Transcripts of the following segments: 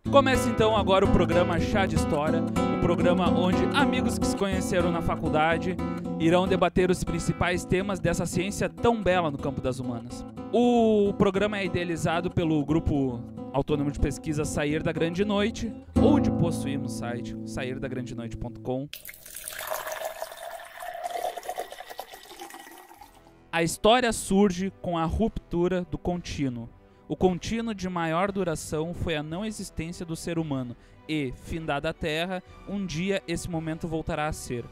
Começa então agora o programa Chá de História, o programa onde amigos que se conheceram na faculdade irão debater os principais temas dessa ciência tão bela no campo das humanas. O programa é idealizado pelo grupo autônomo de pesquisa Sair da Grande Noite, onde possuímos o site sairdagrandenoite.com. A história surge com a ruptura do contínuo. O contínuo de maior duração foi a não existência do ser humano e, findada a Terra, um dia esse momento voltará a ser.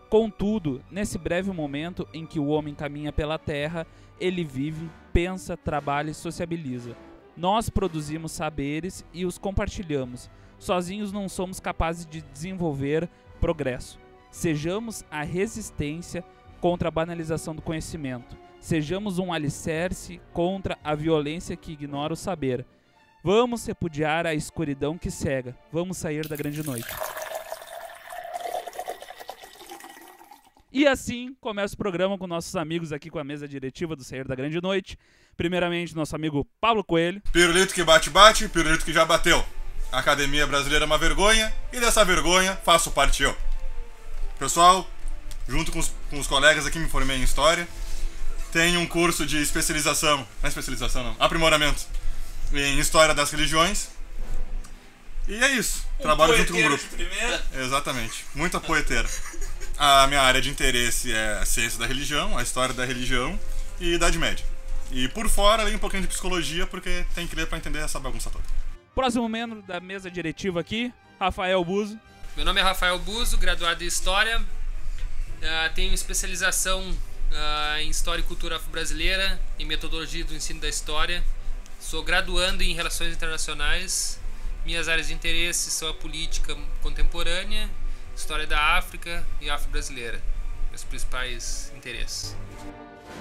Contudo, nesse breve momento em que o homem caminha pela Terra, ele vive, pensa, trabalha e sociabiliza. Nós produzimos saberes e os compartilhamos. Sozinhos não somos capazes de desenvolver progresso. Sejamos a resistência contra a banalização do conhecimento. Sejamos um alicerce contra a violência que ignora o saber. Vamos repudiar a escuridão que cega. Vamos sair da grande noite. E assim começa o programa com nossos amigos aqui com a mesa diretiva do Sair da Grande Noite. Primeiramente, nosso amigo Pablo Coelho. Pirulito que bate, pirulito que já bateu. A Academia Brasileira é uma vergonha e dessa vergonha faço parte eu. Pessoal, junto com os colegas aqui me formei em História. Tenho um curso de especialização, não é especialização não, aprimoramento em História das Religiões. E é isso, trabalho junto com o grupo. Exatamente, muita poeteira. A minha área de interesse é a ciência da religião, a história da religião e Idade Média. E por fora, ali um pouquinho de psicologia, porque tem que ler para entender essa bagunça toda. Próximo membro da mesa diretiva aqui, Rafael Buzo. Meu nome é Rafael Buzo, graduado em História. Tenho especialização em História e Cultura Afro-Brasileira, em Metodologia do Ensino da História. Sou graduando em Relações Internacionais. Minhas áreas de interesse são a política contemporânea, História da África e Afro-Brasileira. Meus principais interesses.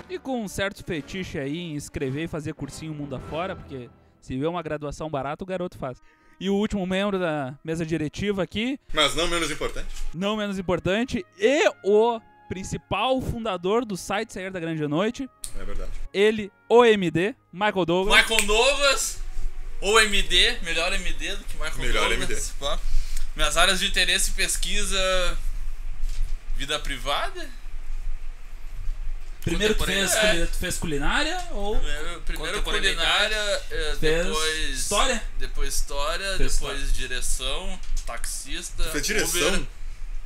E com um certo fetiche aí em escrever e fazer cursinho mundo afora, porque se vê uma graduação barata, o garoto faz. E o último membro da mesa diretiva aqui... Mas não menos importante. Não menos importante, e o principal fundador do site Sair da Grande Noite. É verdade. Ele, o MD, Michael Douglas. Michael Douglas, ou MD, melhor MD do que Michael melhor Douglas. MD. Minhas áreas de interesse e pesquisa, vida privada. Primeiro tu fez culinária ou... Primeiro culinária, depois história? Depois história, Fez depois história. direção, taxista. Fez direção? Uber.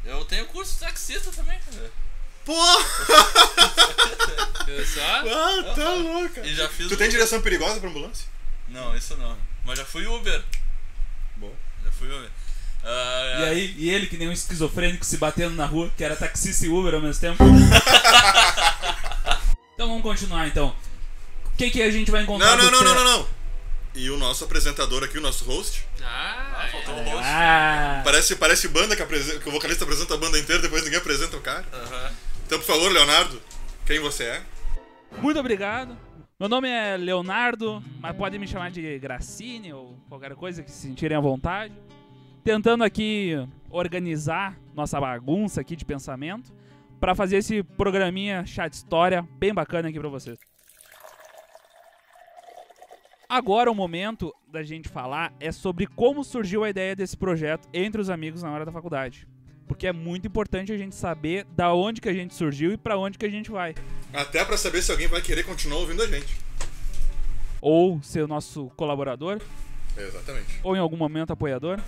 Eu tenho curso de taxista também. Porra! Tá louca. E já fiz Tu tem direção perigosa pra ambulância? Não, isso não. Mas já fui Uber. Bom. Já fui Uber. E aí, e ele que nem um esquizofrênico se batendo na rua, que era taxista e Uber ao mesmo tempo. Então vamos continuar então. O que a gente vai encontrar? Não. E o nosso apresentador aqui, o nosso host. Faltou o host. Parece banda que o vocalista apresenta a banda inteira, depois ninguém apresenta o cara. Então, por favor, Leonardo, quem você é? Muito obrigado. Meu nome é Leonardo, mas podem me chamar de Gracine ou qualquer coisa que se sentirem à vontade. Tentando aqui organizar nossa bagunça aqui de pensamento para fazer esse programinha Chá de História bem bacana aqui para vocês. Agora o momento da gente falar é sobre como surgiu a ideia desse projeto entre os amigos na hora da faculdade. Porque é muito importante a gente saber da onde que a gente surgiu e para onde que a gente vai. Até para saber se alguém vai querer continuar ouvindo a gente. Ou ser o nosso colaborador. Exatamente. Ou em algum momento apoiador.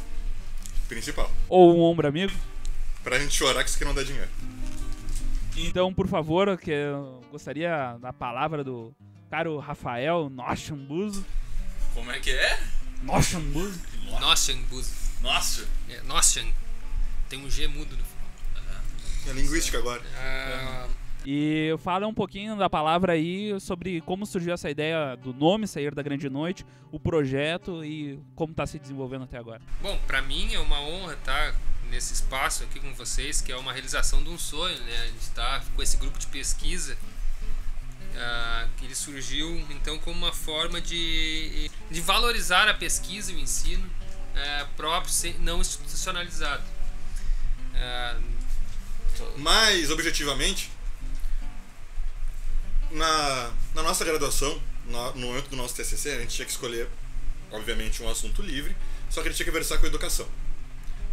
Principal. Ou um ombro amigo. Pra gente chorar que isso aqui não dá dinheiro. Então, por favor, que eu gostaria da palavra do caro Rafael Noschambuzo. Como é que é? Noschambuzo. Noschambuzo. Nossa. Noscham. Tem um G mudo no final. É linguística agora. E fala um pouquinho da palavra aí sobre como surgiu essa ideia do nome Sair da Grande Noite, o projeto e como está se desenvolvendo até agora. Bom, pra mim é uma honra estar nesse espaço aqui com vocês, que é uma realização de um sonho, né? A gente tá com esse grupo de pesquisa, que ele surgiu então como uma forma de valorizar a pesquisa e o ensino próprio, não institucionalizado. Mais objetivamente, na nossa graduação, no momento do nosso TCC, a gente tinha que escolher, obviamente, um assunto livre, só que ele tinha que versar com a educação.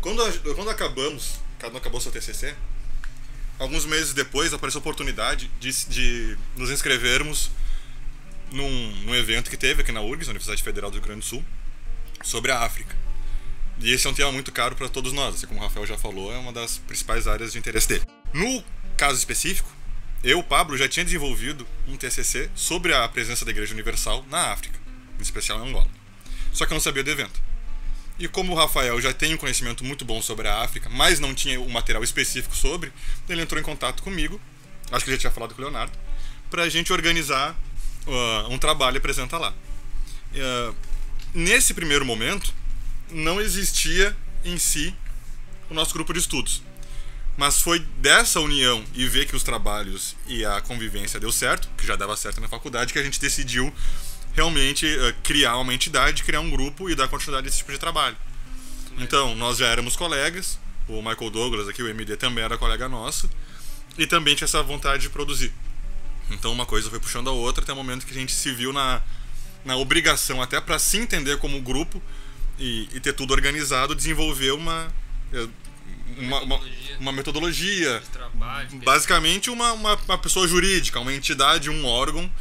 Quando acabou seu TCC, alguns meses depois apareceu a oportunidade de nos inscrevermos num evento que teve aqui na URGS, Universidade Federal do Rio Grande do Sul, sobre a África. E esse é um tema muito caro para todos nós, assim como o Rafael já falou, é uma das principais áreas de interesse dele. No caso específico, eu, Pablo, já tinha desenvolvido um TCC sobre a presença da Igreja Universal na África, em especial em Angola. Só que eu não sabia do evento. E como o Rafael já tem um conhecimento muito bom sobre a África, mas não tinha um material específico sobre, ele entrou em contato comigo, acho que ele já tinha falado com o Leonardo, para a gente organizar um trabalho e apresentar lá. Nesse primeiro momento, não existia em si o nosso grupo de estudos. Mas foi dessa união e ver que os trabalhos e a convivência deu certo, que já dava certo na faculdade, que a gente decidiu realmente criar uma entidade, criar um grupo e dar continuidade a esse tipo de trabalho. Então, nós já éramos colegas, o Michael Douglas aqui, o MD, também era colega nosso, e também tinha essa vontade de produzir. Então, uma coisa foi puxando a outra, até o momento que a gente se viu na obrigação, até para se entender como grupo e ter tudo organizado, desenvolver uma metodologia de trabalho, basicamente uma pessoa jurídica, uma entidade, um órgão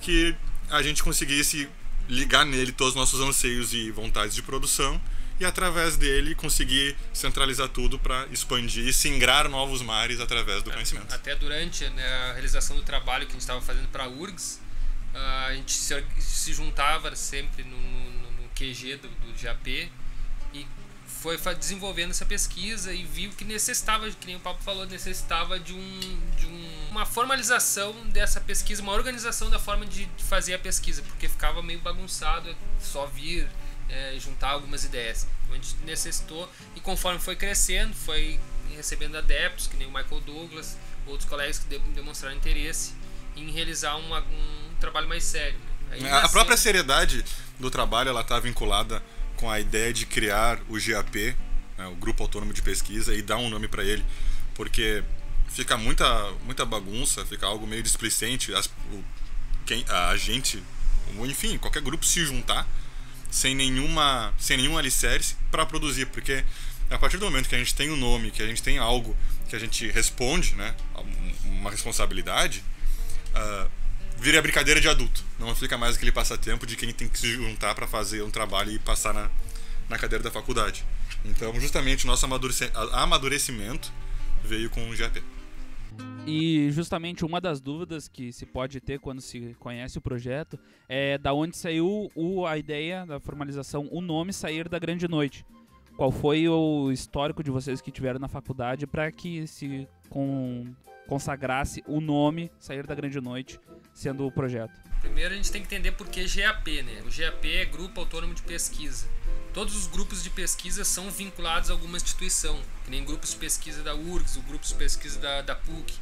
que a gente conseguisse ligar nele todos os nossos anseios e vontades de produção e através dele conseguir centralizar tudo para expandir e singrar novos mares através do conhecimento. Até durante a realização do trabalho que a gente estava fazendo para a URGS, a gente se juntava sempre no QG do GAP e foi desenvolvendo essa pesquisa e viu que necessitava, que nem o Pablo falou, necessitava de uma formalização dessa pesquisa, uma organização da forma de fazer a pesquisa, porque ficava meio bagunçado só vir juntar algumas ideias. Então a gente necessitou, e conforme foi crescendo, foi recebendo adeptos, que nem o Michael Douglas, outros colegas que demonstraram interesse em realizar um trabalho mais sério. A própria seriedade do trabalho ela está vinculada com a ideia de criar o GAP, o Grupo Autônomo de Pesquisa, e dar um nome para ele, porque fica muita bagunça, fica algo meio displicente, a gente, enfim, qualquer grupo se juntar sem nenhum alicerce para produzir, porque a partir do momento que a gente tem um nome, que a gente tem algo que a gente responde, né, uma responsabilidade, vira brincadeira de adulto, não fica mais aquele passatempo de quem tem que se juntar para fazer um trabalho e passar na cadeira da faculdade. Então, justamente, o nosso amadurecimento veio com o GAP. E justamente uma das dúvidas que se pode ter quando se conhece o projeto é da onde saiu a ideia da formalização, o nome Sair da Grande Noite. Qual foi o histórico de vocês que tiveram na faculdade para que se consagrasse o nome Sair da Grande Noite sendo o projeto? Primeiro a gente tem que entender por que GAP, né? O GAP é Grupo Autônomo de Pesquisa. Todos os grupos de pesquisa são vinculados a alguma instituição, que nem grupos de pesquisa da URGS, o grupos de pesquisa da PUC.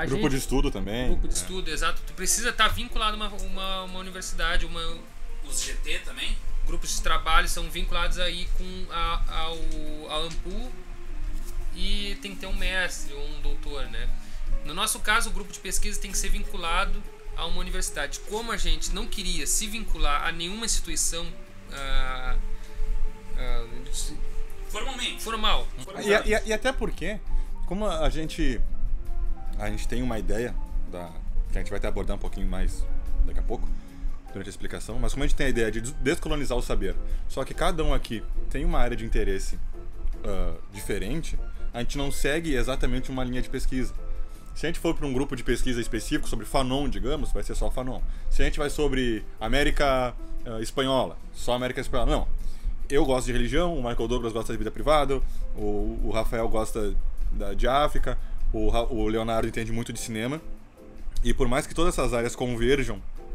Grupo de estudo também. Grupo de estudo, exato. Tu precisa estar vinculado a uma universidade, Os GT também? Grupos de trabalho são vinculados aí com a AMPU e tem que ter um mestre ou um doutor, né? No nosso caso, o grupo de pesquisa tem que ser vinculado a uma universidade. Como a gente não queria se vincular a nenhuma instituição formal. E até porque, como a gente tem uma ideia que a gente vai até abordar um pouquinho mais daqui a pouco, durante a explicação, mas como a gente tem a ideia de descolonizar o saber, só que cada um aqui tem uma área de interesse diferente, a gente não segue exatamente uma linha de pesquisa. Se a gente for para um grupo de pesquisa específico sobre Fanon, digamos, vai ser só Fanon. Se a gente vai sobre América Espanhola, só América Espanhola. Não. Eu gosto de religião, o Michael Douglas gosta de vida privada, o Rafael gosta de África, o Leonardo entende muito de cinema. E por mais que todas essas áreas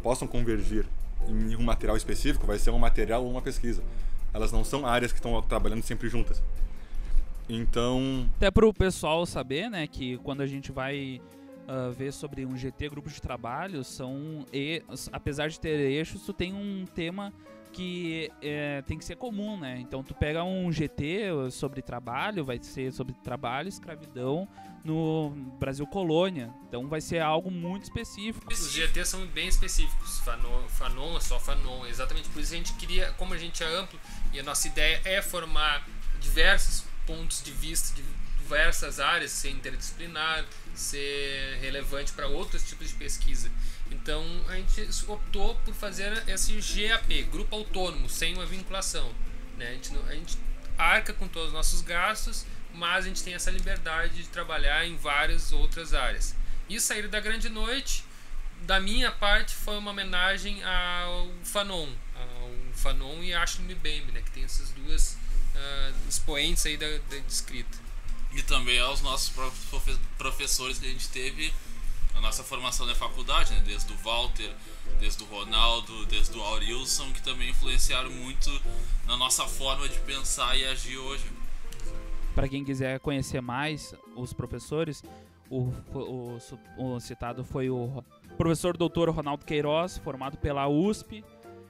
possam convergir em um material específico, vai ser um material ou uma pesquisa. Elas não são áreas que estão trabalhando sempre juntas. Então... Até para o pessoal saber, né, que quando a gente vai ver sobre um GT, grupo de trabalho, apesar de ter eixos, tu tem um tema que tem que ser comum, né? Então tu pega um GT sobre trabalho, vai ser sobre trabalho e escravidão no Brasil colônia. Então vai ser algo muito específico. Os GTs são bem específicos. Fanon é só Fanon. Exatamente por isso a gente queria, como a gente é amplo, e a nossa ideia é formar diversos pontos de vista de diversas áreas, ser interdisciplinar, ser relevante para outros tipos de pesquisa. Então a gente optou por fazer esse GAP, grupo autônomo, sem uma vinculação, né? A gente arca com todos os nossos gastos, mas a gente tem essa liberdade de trabalhar em várias outras áreas. E Sair da Grande Noite, da minha parte, foi uma homenagem ao Fanon e Ashley Mbembe, né? Que tem essas duas expoentes aí da escrita. E também aos nossos próprios professores que a gente teve na nossa formação na faculdade, né? Desde o Walter, desde o Ronaldo, desde o Aurilson, que também influenciaram muito na nossa forma de pensar e agir hoje. Para quem quiser conhecer mais os professores, o citado foi o professor doutor Ronaldo Queiroz, formado pela USP,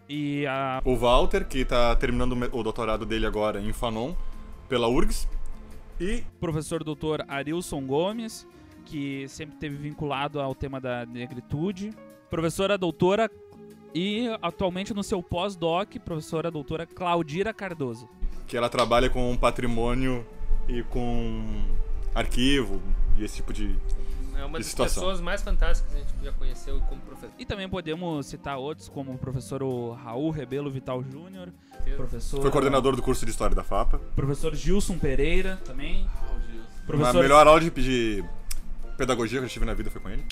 e o Walter, que está terminando o doutorado dele agora em Fanon, pela URGS, e o professor doutor Arilson Gomes, que sempre esteve vinculado ao tema da negritude, professora doutora e atualmente no seu pós-doc, professora doutora Claudira Cardoso. Que ela trabalha com patrimônio e com arquivo e esse tipo de É uma das situação. pessoas mais fantásticas que a gente já conheceu como professor. E também podemos citar outros, como o professor Raul Rebelo Vital Júnior, professor... Foi coordenador do curso de História da FAPA. Professor Gilson Pereira, também. A melhor aula de pedagogia que eu tive na vida foi com ele.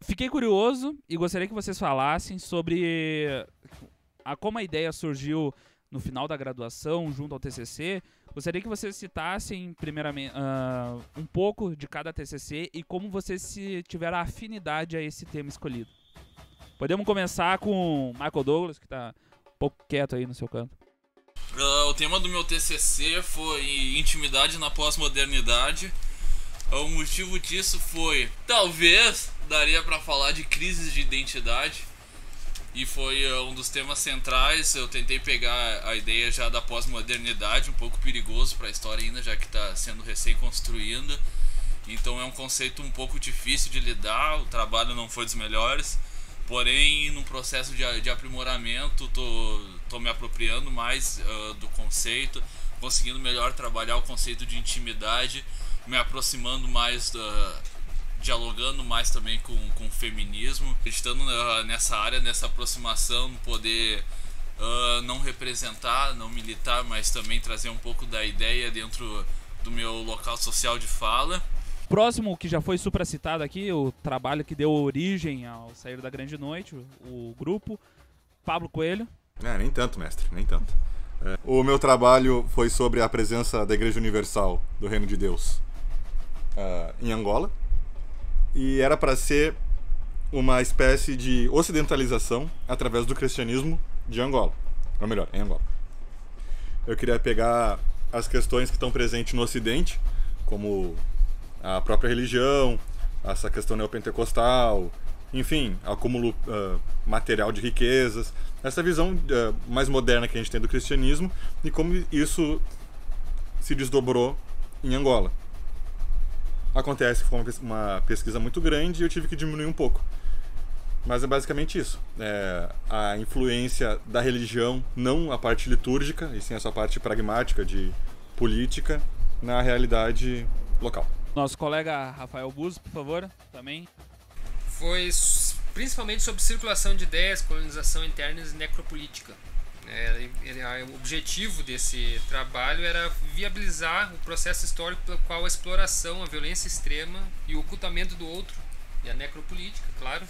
Fiquei curioso e gostaria que vocês falassem sobre como a ideia surgiu no final da graduação, junto ao TCC. Gostaria que vocês citassem, primeiramente, um pouco de cada TCC e como vocês tiveram afinidade a esse tema escolhido. Podemos começar com o Michael Douglas, que está um pouco quieto aí no seu canto. O tema do meu TCC foi intimidade na pós-modernidade. O motivo disso foi, talvez, daria para falar de crises de identidade. E foi um dos temas centrais. Eu tentei pegar a ideia já da pós-modernidade, um pouco perigoso para a história ainda, já que está sendo recém-construída. Então é um conceito um pouco difícil de lidar, o trabalho não foi dos melhores. Porém, no processo de aprimoramento, tô me apropriando mais do conceito, conseguindo melhor trabalhar o conceito de intimidade, me aproximando mais, dialogando mais também com o feminismo, acreditando nessa área, nessa aproximação, poder não representar, não militar, mas também trazer um pouco da ideia dentro do meu local social de fala. Próximo, que já foi supracitado aqui, o trabalho que deu origem ao Sair da Grande Noite, o grupo, Pablo Coelho. Nem tanto, mestre, nem tanto. O meu trabalho foi sobre a presença da Igreja Universal do Reino de Deus em Angola. E era para ser uma espécie de ocidentalização através do cristianismo de Angola. Ou melhor, em Angola. Eu queria pegar as questões que estão presentes no Ocidente, como a própria religião, essa questão neopentecostal, enfim, acúmulo material de riquezas, essa visão mais moderna que a gente tem do cristianismo e como isso se desdobrou em Angola. Acontece que foi uma pesquisa muito grande e eu tive que diminuir um pouco. Mas é basicamente isso. A influência da religião, não a parte litúrgica, e sim a sua parte pragmática de política, na realidade local. Nosso colega Rafael Buzo, por favor, também. Foi principalmente sobre circulação de ideias, colonização interna e necropolítica. O objetivo desse trabalho era viabilizar o processo histórico pelo qual a exploração, a violência extrema e o ocultamento do outro, e a necropolítica, claro,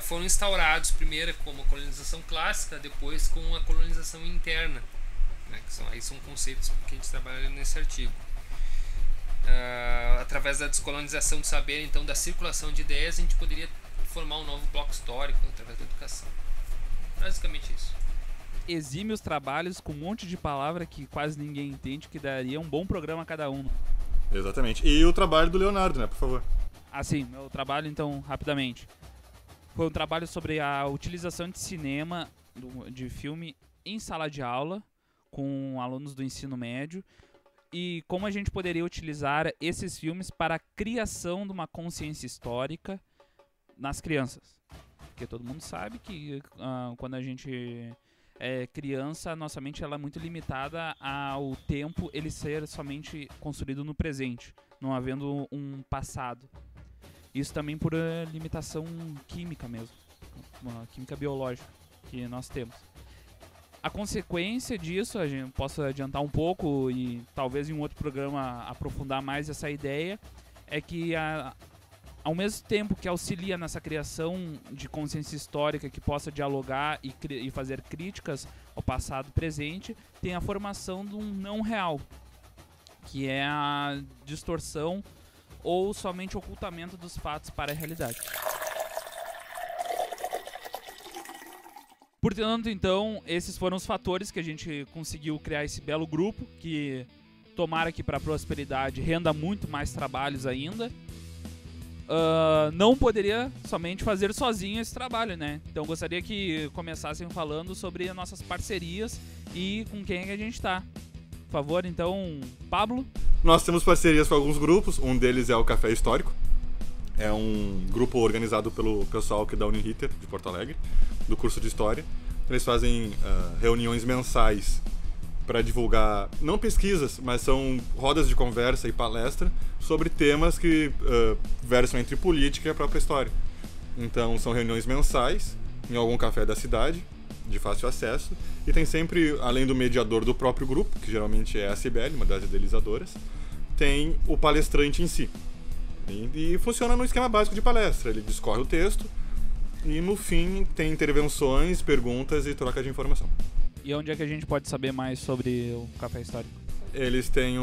foram instaurados primeiro como a colonização clássica, depois com a colonização interna, né, aí são conceitos que a gente trabalha nesse artigo. Através da descolonização do saber, então da circulação de ideias, a gente poderia formar um novo bloco histórico através da educação. Basicamente isso. Exímios trabalhos com um monte de palavra que quase ninguém entende, que daria um bom programa a cada um. Exatamente. E o trabalho do Leonardo, né, por favor. Sim, meu trabalho, então, rapidamente. Foi um trabalho sobre a utilização de cinema, de filme em sala de aula, com alunos do ensino médio, e como a gente poderia utilizar esses filmes para a criação de uma consciência histórica nas crianças. Porque todo mundo sabe que quando a gente é criança, a nossa mente ela é muito limitada ao tempo ele ser somente construído no presente, não havendo um passado. Isso também por limitação química mesmo, uma química biológica que nós temos. A consequência disso, a gente posso adiantar um pouco e talvez em um outro programa aprofundar mais essa ideia, é que ao mesmo tempo que auxilia nessa criação de consciência histórica que possa dialogar e fazer críticas ao passado e presente, tem a formação de um não real, que é a distorção ou somente ocultamento dos fatos para a realidade. Portanto, então, esses foram os fatores que a gente conseguiu criar esse belo grupo, que tomara que para a prosperidade renda muito mais trabalhos ainda. Não poderia somente fazer sozinho esse trabalho, né? Então gostaria que começassem falando sobre as nossas parcerias e com quem é que a gente está. Por favor, então, Pablo. Nós temos parcerias com alguns grupos, um deles é o Café Histórico. É um grupo organizado pelo pessoal aqui da Uniriter, de Porto Alegre, do curso de História. Eles fazem reuniões mensais para divulgar, não pesquisas, mas são rodas de conversa e palestra sobre temas que versam entre política e a própria história. Então são reuniões mensais em algum café da cidade, de fácil acesso, e tem sempre, além do mediador do próprio grupo, que geralmente é a Cibele, uma das idealizadoras, tem o palestrante em si. E funciona no esquema básico de palestra, ele discorre o texto e no fim tem intervenções, perguntas e troca de informação. E onde é que a gente pode saber mais sobre o Café Histórico? Eles têm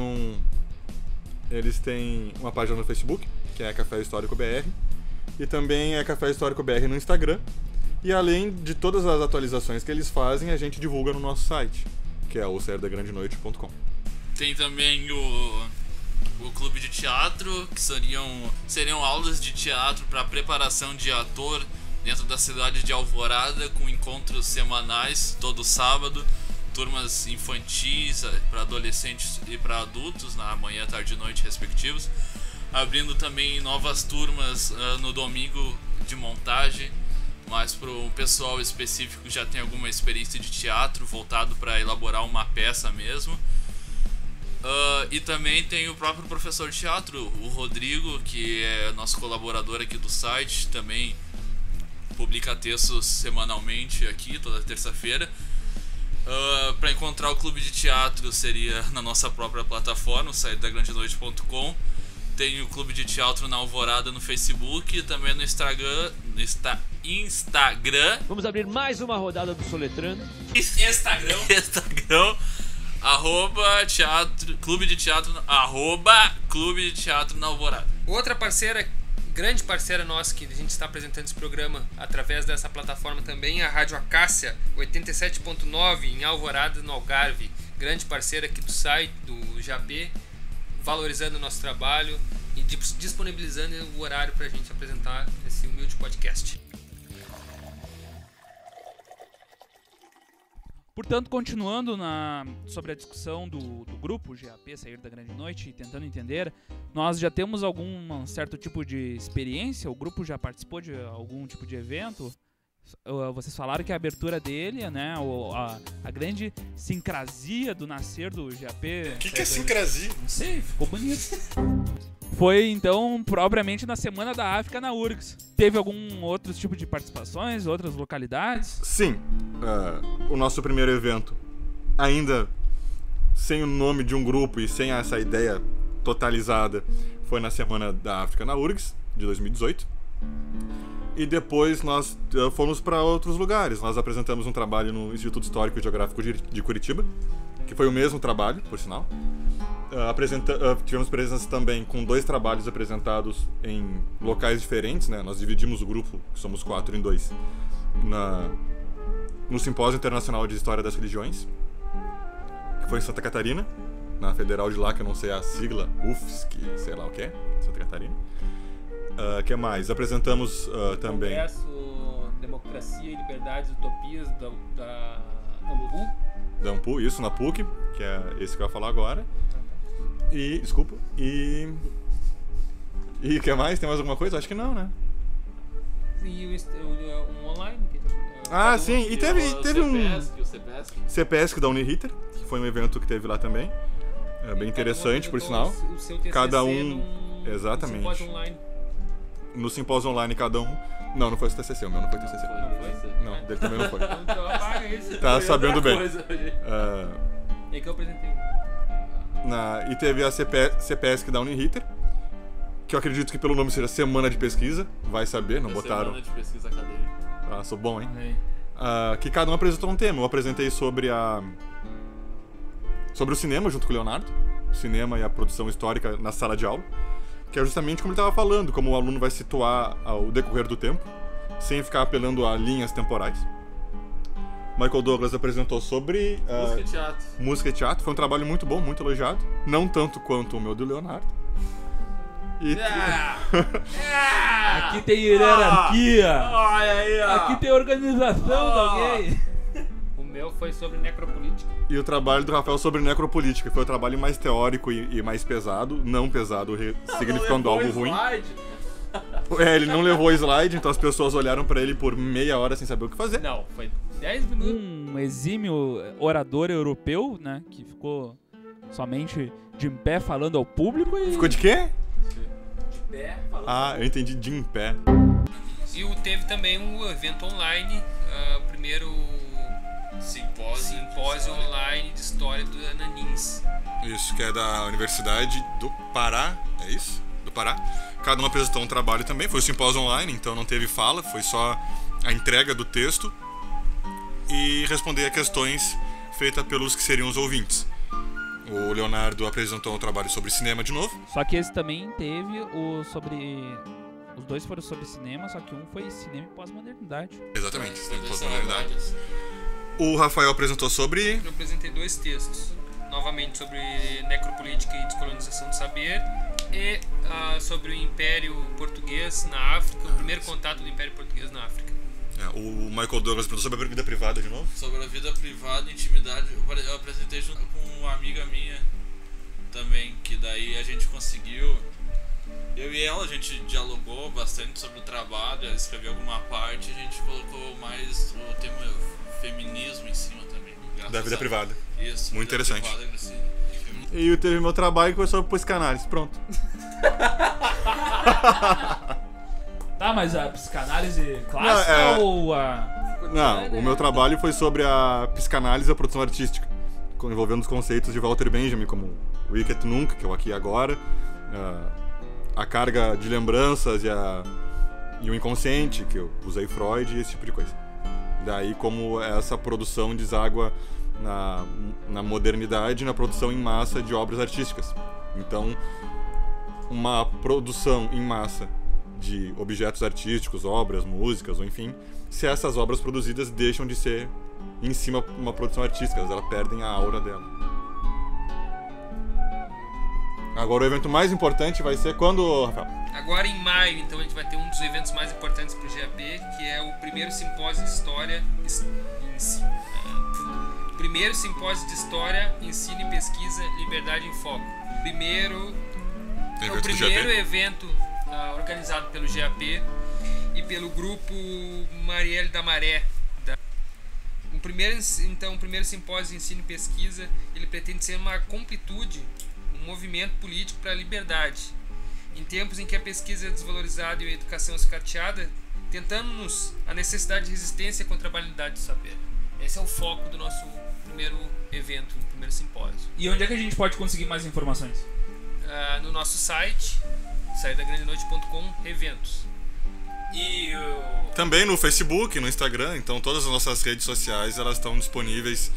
uma página no Facebook, que é Café Histórico BR, e também é Café Histórico BR no Instagram. E além de todas as atualizações que eles fazem, a gente divulga no nosso site, que é o sairdagrandenoite.com. Tem também o clube de teatro, que seriam aulas de teatro para preparação de ator dentro da cidade de Alvorada, com encontros semanais todo sábado, turmas infantis para adolescentes e para adultos na manhã, tarde e noite respectivos, abrindo também novas turmas no domingo de montagem, mas para o pessoal específico que já tem alguma experiência de teatro voltado para elaborar uma peça mesmo. E também tem o próprio professor de teatro, o Rodrigo, que é nosso colaborador aqui do site, também publica textos semanalmente aqui, toda terça-feira. Para encontrar o clube de teatro seria na nossa própria plataforma, sairdagrandenoite.com. Tem o clube de teatro na Alvorada no Facebook e também no Instagram. Vamos abrir mais uma rodada do Soletrando. Instagram. Clube de Teatro na Alvorada. Outra parceira, grande parceira nossa, que a gente está apresentando esse programa através dessa plataforma também, a Rádio Acácia 87.9 em Alvorada, no Algarve. Grande parceira aqui do site, do JP, valorizando o nosso trabalho e disponibilizando o horário para a gente apresentar esse humilde podcast. Portanto, continuando sobre a discussão do grupo GAP Sair da Grande Noite e tentando entender, nós já temos algum certo tipo de experiência? O grupo já participou de algum tipo de evento? Vocês falaram que a abertura dele, né, a grande sincrasia do nascer do GAP... O que é sincrasia? Não sei, ficou bonito. Foi, então, propriamente na Semana da África na URGS. Teve algum outro tipo de participações, outras localidades? Sim. O nosso primeiro evento, ainda sem o nome de um grupo e sem essa ideia totalizada, foi na Semana da África na URGS, de 2018. E depois nós fomos para outros lugares. Nós apresentamos um trabalho no Instituto Histórico e Geográfico de Curitiba, que foi o mesmo trabalho, por sinal. Tivemos presença também com 2 trabalhos apresentados em locais diferentes, né? Nós dividimos o grupo, que somos 4, em 2, no Simpósio Internacional de História das Religiões, que foi em Santa Catarina, na Federal de lá, que eu não sei a sigla, UFSC, sei lá o que é, Santa Catarina. Que mais? Apresentamos também... Congresso Democracia e Liberdades, Utopias da AMPU. Da AMPU, isso, na PUC, que é esse que eu ia falar agora. E, desculpa, e o que mais? Tem mais alguma coisa? Acho que não, né? E um online. Ah, sim, e teve um O CPESC. CPESC da Uniriter, que foi um evento que teve lá também. É bem interessante, por sinal. O seu TCC Cada um... Exatamente. No simpósio online. No simpósio online, cada um... Não foi o TCC, o meu não foi o TCC. Não, dele também não foi. Então apaga isso. Tá sabendo bem. É que eu apresentei. E teve a CPESC da Uniriter, que eu acredito que pelo nome seja Semana de Pesquisa, vai saber, não botaram... Semana de Pesquisa Acadêmica. Ah, sou bom, hein? Aí. Que cada um apresentou um tema. Eu apresentei sobre o cinema junto com o Leonardo, o cinema e a produção histórica na sala de aula, que é justamente como ele estava falando, como o aluno vai situar o decorrer do tempo, sem ficar apelando a linhas temporais. Michael Douglas apresentou sobre Música e teatro. música e teatro. Foi um trabalho muito bom, muito elogiado. Não tanto quanto o meu do Leonardo. E Aqui tem hierarquia. Olha aí, ó. Aqui tem organização de alguém. O meu foi sobre necropolítica. E o trabalho do Rafael sobre necropolítica, que foi o trabalho mais teórico e mais pesado, não pesado, significando algo ruim. Ele não levou slide, então as pessoas olharam pra ele por meia hora sem saber o que fazer. Não, foi 10 minutos. Um exímio orador europeu, né, que ficou somente de em pé falando ao público e... Ficou de quê? Falando. Ah, eu entendi de em pé. E teve também um evento online, o primeiro simpósio online de história do Ananins. Isso, que é da Universidade do Pará, é isso? Do Pará. Cada um apresentou um trabalho também, foi um simpósio online, então não teve fala, foi só a entrega do texto e responder a questões feitas pelos que seriam os ouvintes. O Leonardo apresentou um trabalho sobre cinema de novo. Só que esse também teve o sobre... Os dois foram sobre cinema, só que um foi cinema e pós-modernidade. Exatamente, cinema e pós-modernidade. O Rafael apresentou sobre... Eu apresentei 2 textos, novamente sobre necropolítica e descolonização do saber e sobre o Império Português na África, o primeiro contato do Império Português na África. O Michael Douglas apresentou sobre a vida privada de novo. Sobre a vida privada, intimidade, eu apresentei junto com uma amiga minha também, que daí a gente conseguiu... Eu e ela, a gente dialogou bastante sobre o trabalho, ela escreveu alguma parte, a gente colocou mais o tema feminismo em cima também. Da vida privada. Isso. Muito vida interessante. privada, assim, E eu teve meu trabalho que foi sobre psicanálise. Pronto. Tá, mas a psicanálise clássica ou a... Não, o meu trabalho foi sobre a psicanálise e a produção artística, envolvendo os conceitos de Walter Benjamin, como o Ich et Nunc, que é o aqui e agora, a carga de lembranças e o inconsciente, que eu usei Freud e esse tipo de coisa. Daí como essa produção deságua na modernidade e na produção em massa de obras artísticas. Então, uma produção em massa de objetos artísticos, obras, músicas, ou enfim, se essas obras produzidas deixam de ser em cima uma produção artística, elas perdem a aura dela. Agora o evento mais importante vai ser quando, Rafael? Agora em maio, então, a gente vai ter um dos eventos mais importantes para o GAP, que é o primeiro simpósio de história, primeiro simpósio de história, ensino e pesquisa, liberdade em foco. O primeiro evento organizado pelo GAP e pelo grupo Marielle da Maré. O primeiro simpósio de ensino e pesquisa, ele pretende ser uma completude, um movimento político para a liberdade. Em tempos em que a pesquisa é desvalorizada e a educação escateada, tentando-nos a necessidade de resistência contra a banalidade do saber. Esse é o foco do nosso primeiro evento, no primeiro simpósio. E onde é que a gente pode conseguir mais informações? No nosso site, saidagrandeNoite.com, eventos. E Também no Facebook, no Instagram, então todas as nossas redes sociais elas estão disponíveis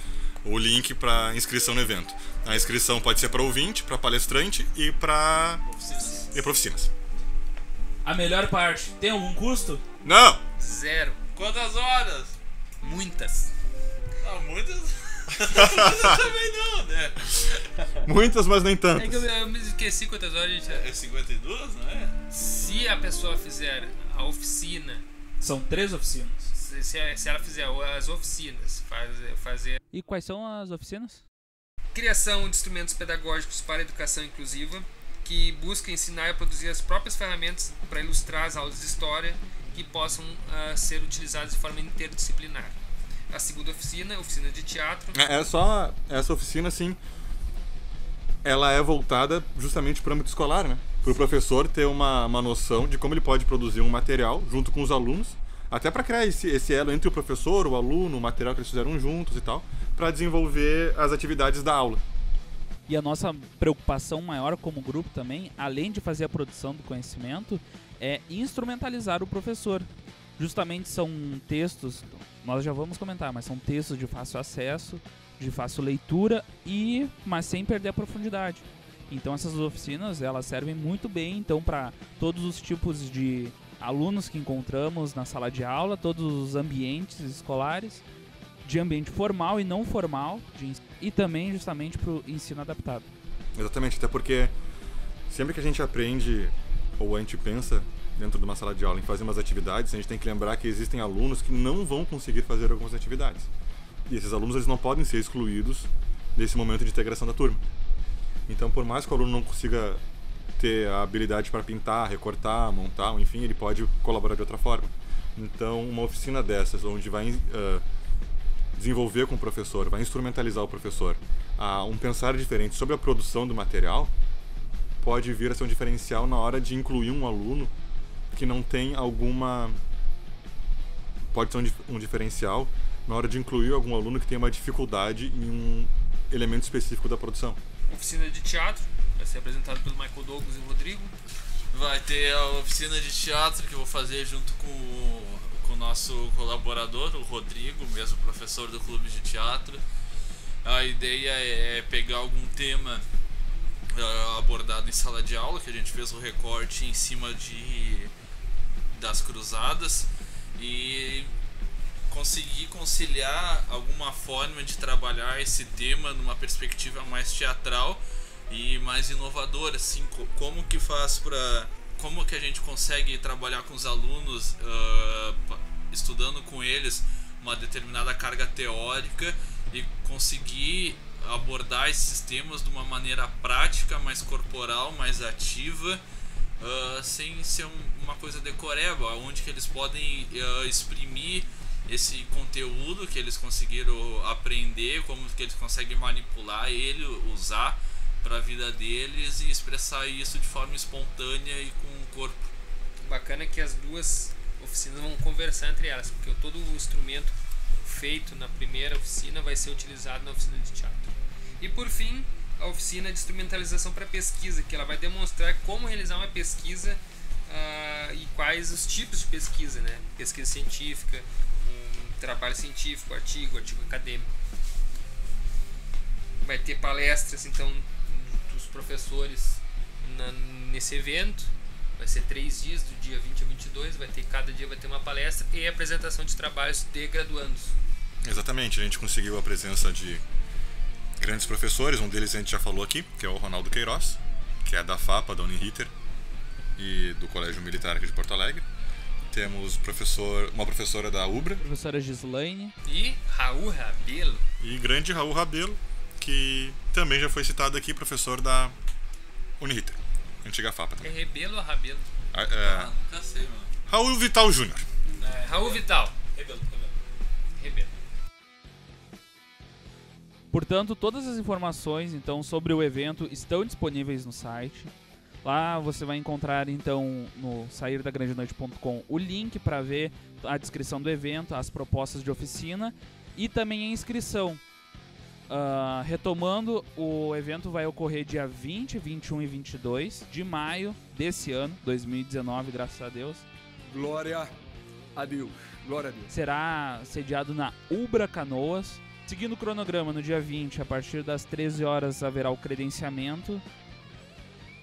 o link para inscrição no evento. A inscrição pode ser para ouvinte, para palestrante e para oficinas. A melhor parte, tem algum custo? Não! 0. Quantas horas? Muitas. Muitas? Muitas também não, né? Muitas, mas nem É tantas. que eu me esqueci quantas horas a gente... É 52, não é? Se a pessoa fizer a oficina, São 3 oficinas. se ela fizer as oficinas, fazer E quais são as oficinas? criação de instrumentos pedagógicos para a educação inclusiva, que busca ensinar e produzir as próprias ferramentas para ilustrar as aulas de história que possam ser utilizadas de forma interdisciplinar. A segunda oficina de teatro. Essa oficina, assim, ela é voltada justamente para o âmbito escolar, né? Para o professor ter uma noção de como ele pode produzir um material junto com os alunos, até para criar esse elo entre o professor, o aluno, o material que eles fizeram juntos e tal, para desenvolver as atividades da aula. E a nossa preocupação maior como grupo também, além de fazer a produção do conhecimento, é instrumentalizar o professor. Justamente são textos, nós já vamos comentar, mas são textos de fácil acesso, de fácil leitura, mas sem perder a profundidade. Então essas oficinas, elas servem muito bem então para todos os tipos de alunos que encontramos na sala de aula, todos os ambientes escolares, de ambiente formal e não formal, e também justamente para o ensino adaptado. Exatamente, até porque sempre que a gente aprende ou a gente pensa dentro de uma sala de aula em fazer umas atividades, a gente tem que lembrar que existem alunos que não vão conseguir fazer algumas atividades. E esses alunos, eles não podem ser excluídos desse momento de integração da turma. Então, por mais que o aluno não consiga ter a habilidade para pintar, recortar, montar, enfim, ele pode colaborar de outra forma. Então, uma oficina dessas, onde vai desenvolver com o professor, vai instrumentalizar o professor a um pensar diferente sobre a produção do material, pode vir a ser um diferencial na hora de incluir um aluno que não tem alguma... Pode ser um diferencial na hora de incluir algum aluno que tem uma dificuldade em um elemento específico da produção. Oficina de teatro, vai ser apresentado pelo Michael Douglas e o Rodrigo. Vai ter a oficina de teatro que eu vou fazer junto com o nosso colaborador, o Rodrigo, mesmo professor do clube de teatro. A ideia é pegar algum tema abordado em sala de aula, que a gente fez o recorte em cima das cruzadas, e conseguir conciliar alguma forma de trabalhar esse tema numa perspectiva mais teatral e mais inovadora, assim, como que a gente consegue trabalhar com os alunos, estudando com eles uma determinada carga teórica e conseguir abordar esses temas de uma maneira prática, mais corporal, mais ativa, sem ser uma coisa decoreba, onde que eles podem exprimir esse conteúdo que eles conseguiram aprender, como que eles conseguem manipular ele, usar para a vida deles e expressar isso de forma espontânea e com o corpo. Bacana que as duas oficinas vão conversar entre elas, porque todo o instrumento feito na primeira oficina vai ser utilizado na oficina de teatro. E por fim, a oficina de instrumentalização para pesquisa, que ela vai demonstrar como realizar uma pesquisa e quais os tipos de pesquisa, né? Pesquisa científica, trabalho científico, artigo acadêmico. Vai ter palestras então dos professores nesse evento. Vai ser 3 dias, do dia 20 a 22. Cada dia vai ter uma palestra e apresentação de trabalhos de graduandos. Exatamente, a gente conseguiu a presença de grandes professores, um deles a gente já falou aqui, que é o Ronaldo Queiroz, que é da FAPA, da Uniriter e do Colégio Militar aqui de Porto Alegre. Temos uma professora da UBRA, Professora Gislaine. E Raul Rabelo. E grande Raul Rabelo, que também já foi citado aqui, professor da Uniriter, antiga FAPA também. É Rebelo ou Rabelo? Nunca sei, mano. Raul Vital Júnior. Raul Vital. Rebelo. Portanto, todas as informações então sobre o evento estão disponíveis no site. Lá você vai encontrar então no sairdagrandenoite.com o link para ver a descrição do evento, as propostas de oficina e também a inscrição. Retomando, o evento vai ocorrer dia 20, 21 e 22 de maio desse ano, 2019, graças a Deus. Glória a Deus. Glória a Deus. Será sediado na UBRA Canoas. Seguindo o cronograma, no dia 20, a partir das 13 horas, haverá o credenciamento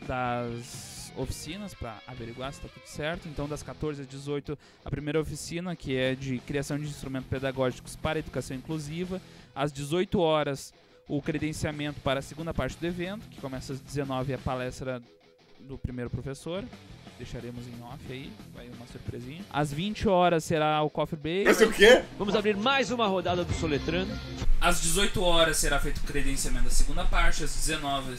das oficinas para averiguar se está tudo certo. Então, das 14 às 18, a primeira oficina, que é de criação de instrumentos pedagógicos para a educação inclusiva. Às 18 horas, o credenciamento para a segunda parte do evento, que começa às 19, a palestra do primeiro professor. deixaremos em off aí, vai uma surpresinha. Às 20 horas será o Coffee Break. Esse o quê? Vamos abrir mais uma rodada do Soletrando. Às 18 horas será feito o credenciamento da segunda parte, às 19.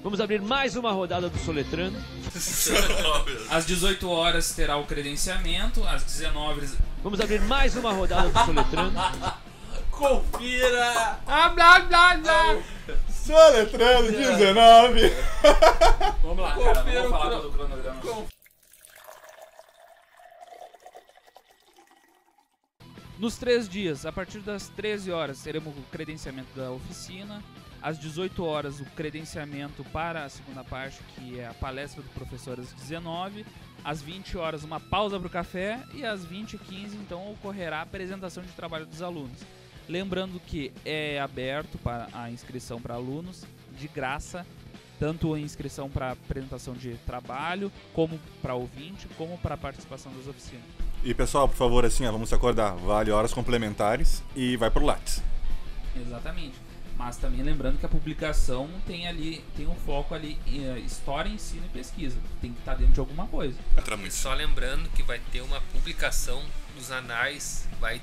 Vamos abrir mais uma rodada do Soletrando. Às 18 horas terá o credenciamento, às 19. Vamos abrir mais uma rodada do Soletrando. Confira! Ah, blá, blá, blá. Soletrando 19! Vamos lá, cara, não vou falar todo o cronograma. Nos 3 dias, a partir das 13 horas, teremos o credenciamento da oficina. Às 18 horas, o credenciamento para a segunda parte, que é a palestra do professor às 19. Às 20 horas, uma pausa para o café. E às 20h15, então, ocorrerá a apresentação de trabalho dos alunos. Lembrando que é aberto para a inscrição para alunos, de graça, tanto a inscrição para apresentação de trabalho, como para ouvinte, como para a participação das oficinas. E pessoal, por favor, assim, vamos se acordar. Vale horas complementares e vai pro Lattes. Exatamente. Mas também lembrando que a publicação tem um foco ali em história, ensino e pesquisa. Tem que estar dentro de alguma coisa. Entra muito. Só lembrando que vai ter uma publicação nos anais, vai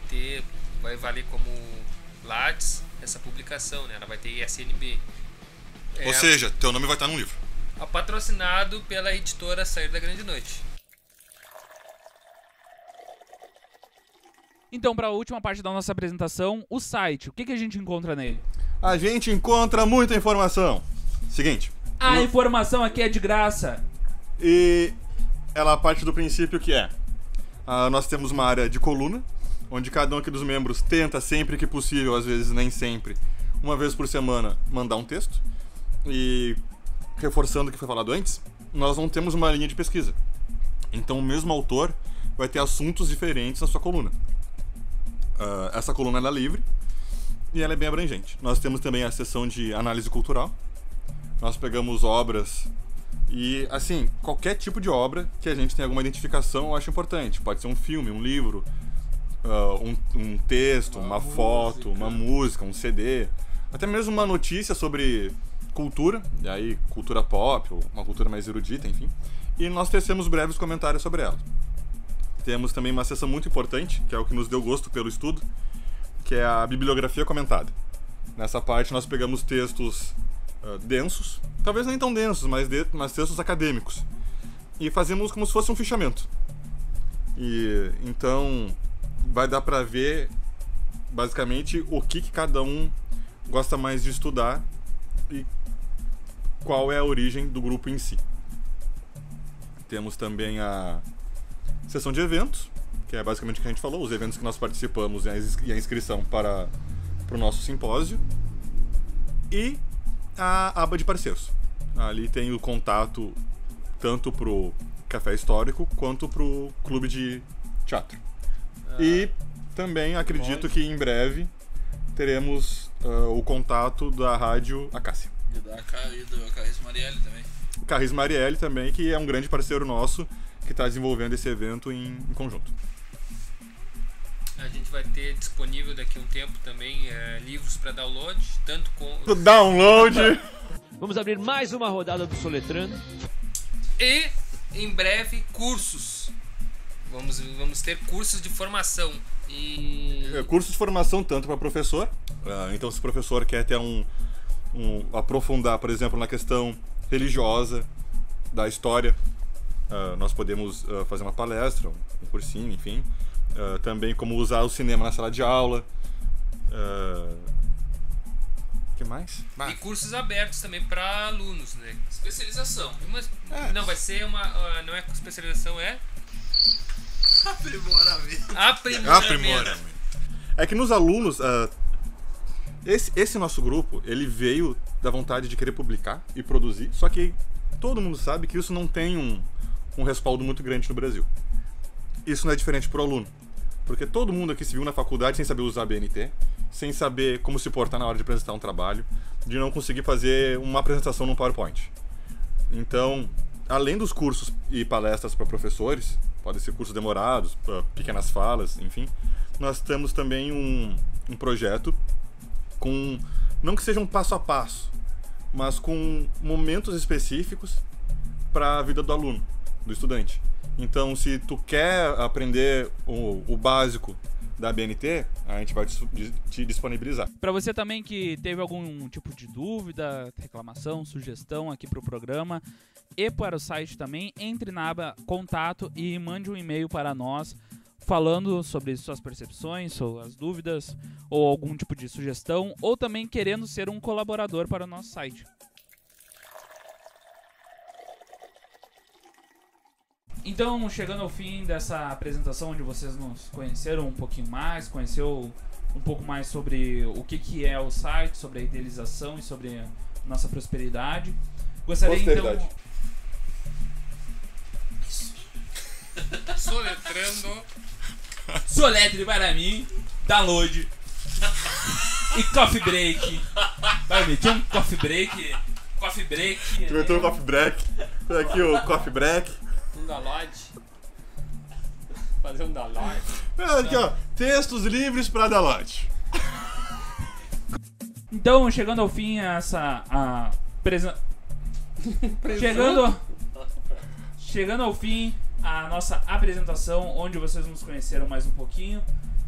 valer como Lattes essa publicação, né? Ela vai ter ISNB. Ou seja, teu nome vai estar num livro. Patrocinado pela editora Sair da Grande Noite. Então, para a última parte da nossa apresentação, o site. O que a gente encontra nele? A gente encontra muita informação. Seguinte. A informação aqui é de graça. E ela parte do princípio que nós temos uma área de coluna, onde cada um aqui dos membros tenta sempre que possível, às vezes nem sempre, uma vez por semana, mandar um texto. E reforçando o que foi falado antes, nós não temos uma linha de pesquisa. Então o mesmo autor vai ter assuntos diferentes na sua coluna. Essa coluna ela é livre e ela é bem abrangente. Nós temos também a seção de análise cultural. Nós pegamos obras e, assim, qualquer tipo de obra que a gente tenha alguma identificação eu acho importante. Pode ser um filme, um livro, um texto, uma foto, uma música, um CD, até mesmo uma notícia sobre cultura, e aí cultura pop, ou uma cultura mais erudita, enfim. E nós tecemos breves comentários sobre ela. Temos também uma seção muito importante, que é o que nos deu gosto pelo estudo, que é a bibliografia comentada. Nessa parte nós pegamos textos densos, talvez nem tão densos, mas textos acadêmicos, e fazemos como se fosse um fichamento. E então vai dar para ver basicamente o que cada um gosta mais de estudar e qual é a origem do grupo em si. Temos também a seção de eventos, que é basicamente o que a gente falou, os eventos que nós participamos e a inscrição para o nosso simpósio. E a aba de parceiros. Ali tem o contato tanto para o Café Histórico quanto para o Clube de Teatro. E também acredito que em breve teremos o contato da Rádio Acácia. E do Carris Marielle também. O Carris Marielle também, que é um grande parceiro nosso, que está desenvolvendo esse evento em conjunto. A gente vai ter disponível daqui a um tempo também livros para download, tanto com... Download! Vamos abrir mais uma rodada do Soletrando. E, em breve, cursos. Vamos ter cursos de formação. Cursos de formação tanto para professor. Então, se o professor quer ter aprofundar, por exemplo, na questão religiosa da história, nós podemos fazer uma palestra, um cursinho, enfim. Também como usar o cinema na sala de aula. O que mais? E cursos abertos também para alunos, né? Especialização. Não, vai ser uma... não é especialização, é... Aprimoramento. É que nos alunos... Esse nosso grupo, ele veio da vontade de querer publicar e produzir, só que todo mundo sabe que isso não tem um respaldo muito grande no Brasil. Isso não é diferente pro aluno, porque todo mundo aqui se viu na faculdade sem saber usar a BNT, sem saber como se portar na hora de apresentar um trabalho, de não conseguir fazer uma apresentação num PowerPoint. Então, além dos cursos e palestras para professores, podem ser cursos demorados, pequenas falas, enfim, nós temos também um projeto com, não que seja um passo a passo, mas com momentos específicos para a vida do aluno, do estudante. Então, se tu quer aprender o básico da ABNT, a gente vai te disponibilizar. Para você também que teve algum tipo de dúvida, reclamação, sugestão aqui para o programa e para o site também, entre na aba Contato e mande um e-mail para nós falando sobre suas percepções, ou as dúvidas, ou algum tipo de sugestão, ou também querendo ser um colaborador para o nosso site. Então, chegando ao fim dessa apresentação, onde vocês nos conheceram um pouquinho mais, conheceu um pouco mais sobre o que é o site, sobre a idealização e sobre a nossa prosperidade. Gostaria então... Soletrando. Soletre para mim, download e coffee break. Vai meter um coffee break. Coffee break. Tu meteu um coffee break. Tá aqui o coffee break. Um download. Fazer um download. Aqui, ó. Textos livres para download. Então, chegando ao fim Chegando ao fim a nossa apresentação, onde vocês nos conheceram mais um pouquinho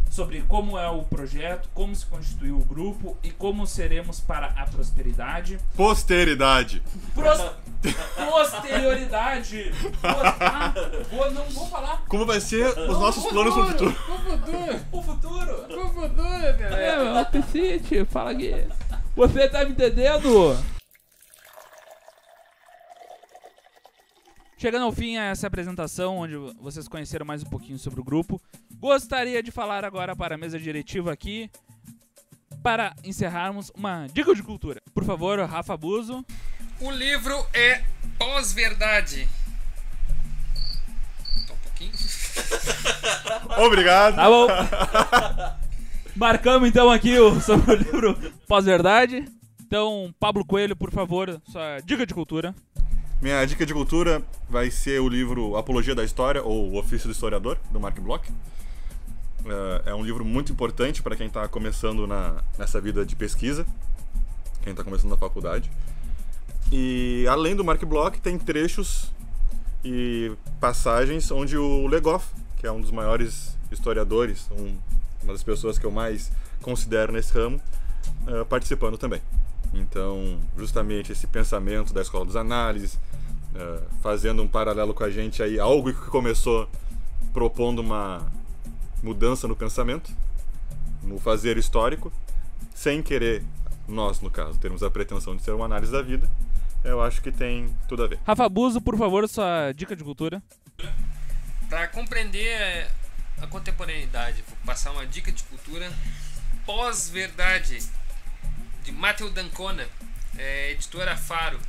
sobre como é o projeto, como se constituiu o grupo e como seremos para a prosperidade. Posteridade. Posterioridade. Não vou falar. Como vai ser os nossos planos pro futuro? O futuro. Meu Piscite, fala aqui. Você tá me entendendo? Chegando ao fim a essa apresentação, onde vocês conheceram mais um pouquinho sobre o grupo, gostaria de falar agora para a mesa diretiva aqui, para encerrarmos uma dica de cultura. Por favor, Rafa Buzo. O livro é Pós-Verdade. Só um pouquinho. Obrigado. Tá bom. Marcamos então aqui sobre o livro Pós-Verdade. Então, Pablo Coelho, por favor, sua dica de cultura. Minha dica de cultura vai ser o livro Apologia da História, ou O Ofício do Historiador, do Mark Bloch. É um livro muito importante para quem está começando nessa vida de pesquisa, quem está começando na faculdade. E além do Mark Bloch, tem trechos e passagens onde o Le Goff, que é um dos maiores historiadores, uma das pessoas que eu mais considero nesse ramo, participando também. Então, justamente esse pensamento da Escola dos Análises, fazendo um paralelo com a gente aí, algo que começou propondo uma mudança no pensamento, no fazer histórico, sem querer, nós no caso, termos a pretensão de ser uma análise da vida, eu acho que tem tudo a ver. Rafa Buzo, por favor, sua dica de cultura. Para compreender a contemporaneidade, vou passar uma dica de cultura. Pós-Verdade, de Matteo D'Ancona, editora Faro.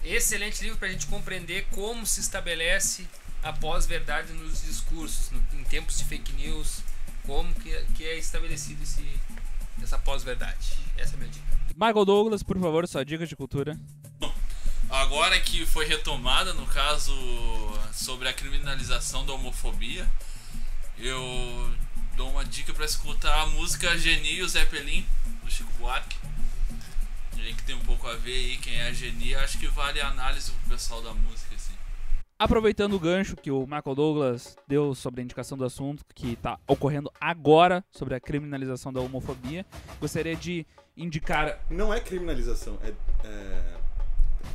Excelente livro para a gente compreender como se estabelece a pós-verdade nos discursos, em tempos de fake news, como que é estabelecido essa pós-verdade. Essa é a minha dica. Michael Douglas, por favor, sua dica de cultura. Agora que foi retomada, no caso, sobre a criminalização da homofobia, eu dou uma dica para escutar a música Geni e o Zeppelin, do Chico Buarque. E aí que tem um pouco a ver aí quem é a Geni, acho que vale a análise pro pessoal da música, assim. Aproveitando o gancho que o Michael Douglas deu sobre a indicação do assunto que está ocorrendo agora sobre a criminalização da homofobia, gostaria de indicar... Não é criminalização, é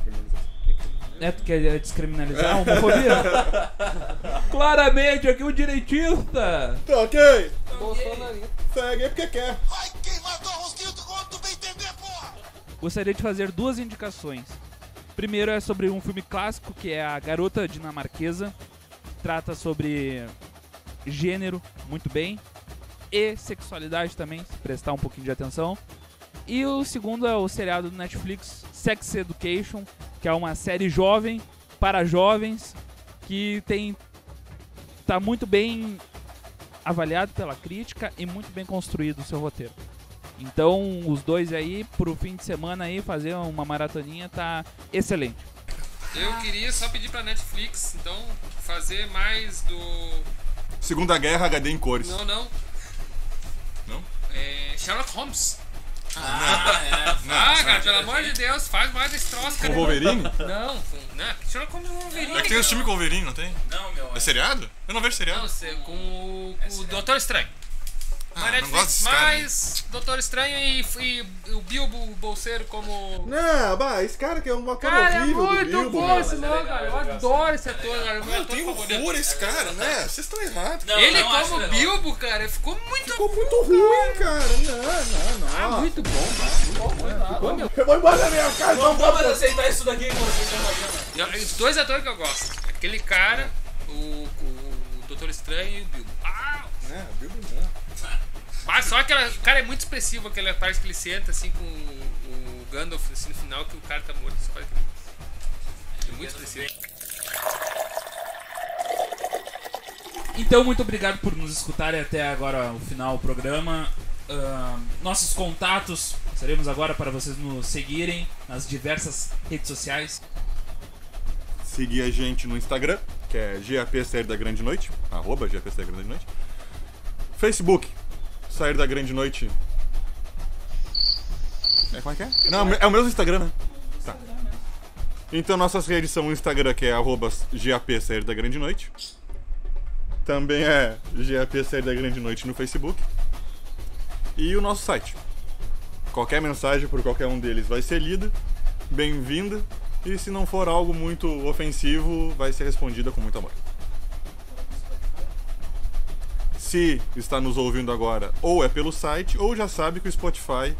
criminalização. Tu quer descriminalizar a homofobia? Claramente, aqui o direitista! Tá ok! Bolsonaro. Segue porque quer. Vai queimar tua rosquinha do quanto tu bem entender, porra! Gostaria de fazer duas indicações. Primeiro é sobre um filme clássico que é A Garota Dinamarquesa. Trata sobre gênero, muito bem, e sexualidade também, se prestar um pouquinho de atenção. E o segundo é o seriado do Netflix, Sex Education, que é uma série jovem para jovens que tá muito bem avaliado pela crítica e muito bem construído o seu roteiro. Então, os dois aí, pro fim de semana aí, fazer uma maratoninha tá excelente. Eu queria só pedir pra Netflix, então, fazer mais do... Segunda Guerra HD em cores. Não. Não? Sherlock Holmes. Cara, pelo amor de Deus, faz mais desse troço, cara. O Wolverine? Não, chama como Wolverine. É que tem os filmes com o Wolverine, não tem? Não, meu. É seriado? Eu não vejo seriado. Não, com o Doutor Estranho. Não gosto desses caras. Mas Doutor Estranho e o Bilbo Bolseiro como... Não, esse cara que é um ator Cara, é horrível do muito Bilbo, bom meu. esse nome, cara. Eu adoro esse ator, cara. Meu Não, ator tem favorito. horror esse cara, né? Vocês estão errados. Não, Ele não acho como legal. Bilbo, cara, ficou muito... Ficou muito ruim, cara. Não. muito bom, cara. Eu vou embora da minha casa. Não vamos aceitar isso daqui com vocês, imagina. Os dois atores que eu gosto. Aquele cara, o Doutor Estranho e o Bilbo. O Bilbo não. Mas só aquela... O cara é muito expressivo, aquela parte que ele senta assim com o Gandalf assim, no final, que o cara tá morto. É muito expressivo. Então, muito obrigado por nos escutarem até agora o final do programa. Nossos contatos seremos agora para vocês nos seguirem nas diversas redes sociais. Seguir a gente no Instagram, que é GAP Sair da Grande Noite, @GAP Sair da Grande Noite. Facebook, Sair da Grande Noite. Como é que é? Não, é o mesmo Instagram, né? Tá. Então nossas redes são o Instagram, que é @GAP Sair da Grande Noite. Também é GAP Sair da Grande Noite no Facebook. E o nosso site. Qualquer mensagem por qualquer um deles vai ser lida, bem-vinda, e se não for algo muito ofensivo, vai ser respondida com muito amor. Se está nos ouvindo agora, ou é pelo site, ou já sabe que o Spotify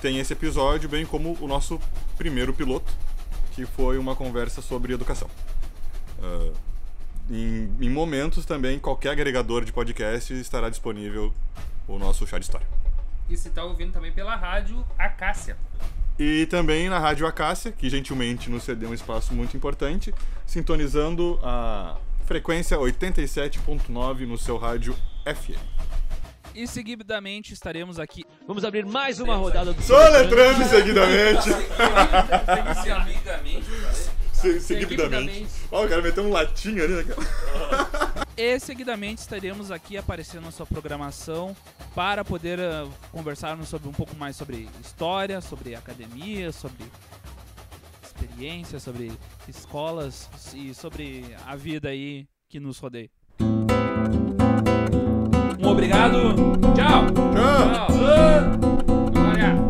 tem esse episódio, bem como o nosso primeiro piloto, que foi uma conversa sobre educação. Em momentos também, qualquer agregador de podcast estará disponível o nosso chá de história. E você tá ouvindo também pela rádio Acácia. E também na Rádio Acácia, que gentilmente nos cedeu um espaço muito importante, sintonizando a frequência 87.9 no seu rádio FM. E seguidamente estaremos aqui. Vamos abrir mais uma rodada do Soletrando seguidamente. Amigamente, Seguidamente. Ó, o cara meteu um latim ali, né, cara? E seguidamente estaremos aqui aparecendo na sua programação para poder conversarmos sobre um pouco mais sobre história, sobre academia, sobre experiência, sobre escolas e sobre a vida aí que nos rodeia. Um obrigado. Tchau. Glória.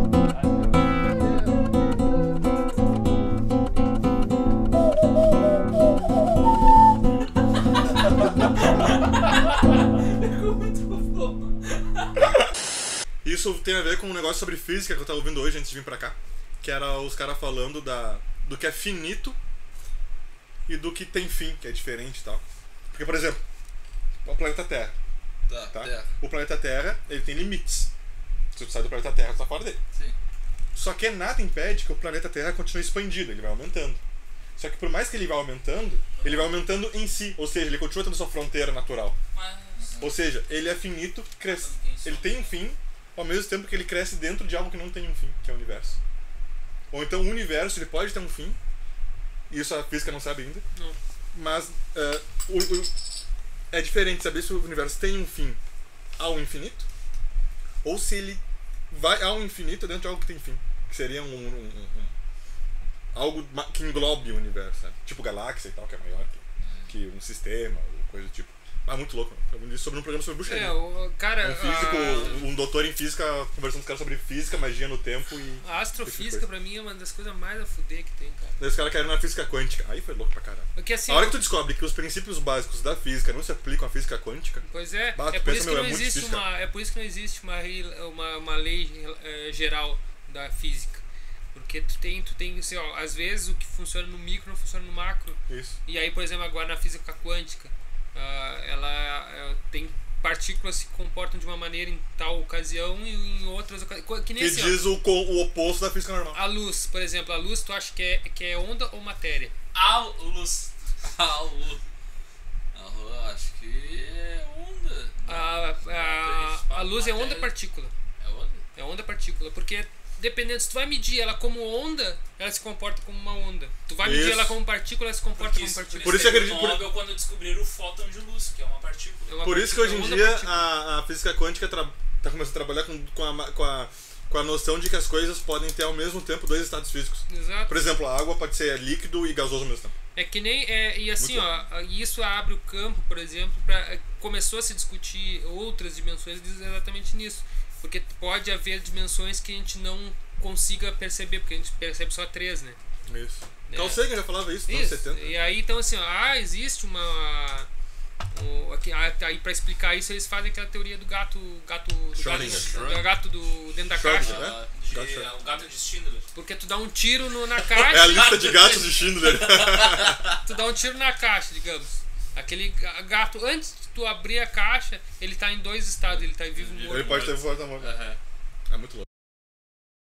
Isso tem a ver com um negócio sobre física que eu tava ouvindo hoje antes de vir pra cá. Que era os caras falando do que é finito e do que tem fim, que é diferente e tal. Porque, por exemplo, o planeta Terra. Tá? Terra. O planeta Terra, ele tem limites. Se tu sai do planeta Terra, tu tá fora dele. Sim. Só que nada impede que o planeta Terra continue expandido, ele vai aumentando. Só que por mais que ele vá aumentando em si, ou seja, ele continua tendo sua fronteira natural. Ou seja, ele é finito, cresce. Ele tem um fim, ao mesmo tempo que ele cresce dentro de algo que não tem um fim, que é o universo. Ou então o universo, ele pode ter um fim, e isso a física não sabe ainda. Não. Mas é diferente saber se o universo tem um fim ao infinito, ou se ele vai ao infinito dentro de algo que tem fim. Que seria algo que englobe o universo, sabe? Tipo galáxia e tal, que é maior que um sistema, ou coisa do tipo. Mas muito louco, né? Sobre um programa sobre bruxaria. O cara... Um físico, um doutor em física conversando com os caras sobre física, magia no tempo e... A astrofísica pra mim é uma das coisas mais a fuder que tem, cara. Daí os caras querem na física quântica. Aí foi louco pra caralho. Porque assim... A hora que tu descobre que os princípios básicos da física não se aplicam à física quântica... Pois é, Bah, tu é por pensa, isso que meu, não é muito existe difícil, cara. é por isso que não existe uma lei geral da física. Porque tu tem assim, ó, às vezes o que funciona no micro não funciona no macro. Isso. E aí, por exemplo, agora na física quântica, ela tem partículas que se comportam de uma maneira em tal ocasião e em outras ocasiões. Que nem Que assim, diz o oposto da física normal. a luz, por exemplo, a luz tu acha que é onda ou matéria? A luz. Acho que é onda. A luz é onda partícula. É onda? É onda partícula, porque dependendo, se tu vai medir ela como onda, ela se comporta como uma onda. Tu vai medir Isso. ela como partícula, ela se comporta como partícula. Por isso eu acredito- Nobel quando descobriram o fóton de luz, que é uma partícula. É uma Por isso que hoje em onda dia partícula. a física quântica tá começando a trabalhar com com a noção de que as coisas podem ter ao mesmo tempo dois estados físicos. Exato. Por exemplo, a água pode ser líquido e gasoso ao mesmo tempo. É que nem. E assim, Muito ó, isso abre o campo, por exemplo, começou a se discutir outras dimensões exatamente nisso. Porque pode haver dimensões que a gente não consiga perceber, porque a gente percebe só 3, né? Isso. Carl Sagan já falava isso nos anos 70. E aí, então, assim, ó, existe uma. Aí pra explicar isso eles fazem aquela teoria do gato dentro da caixa. O gato de Schindler. Porque tu dá um tiro na caixa. É a lista de gatos de Schindler. Tu dá um tiro na caixa, digamos. Aquele gato, antes de tu abrir a caixa, ele tá em 2 estados, ele tá vivo e morto. Ele pode ter voado na mão. É muito louco.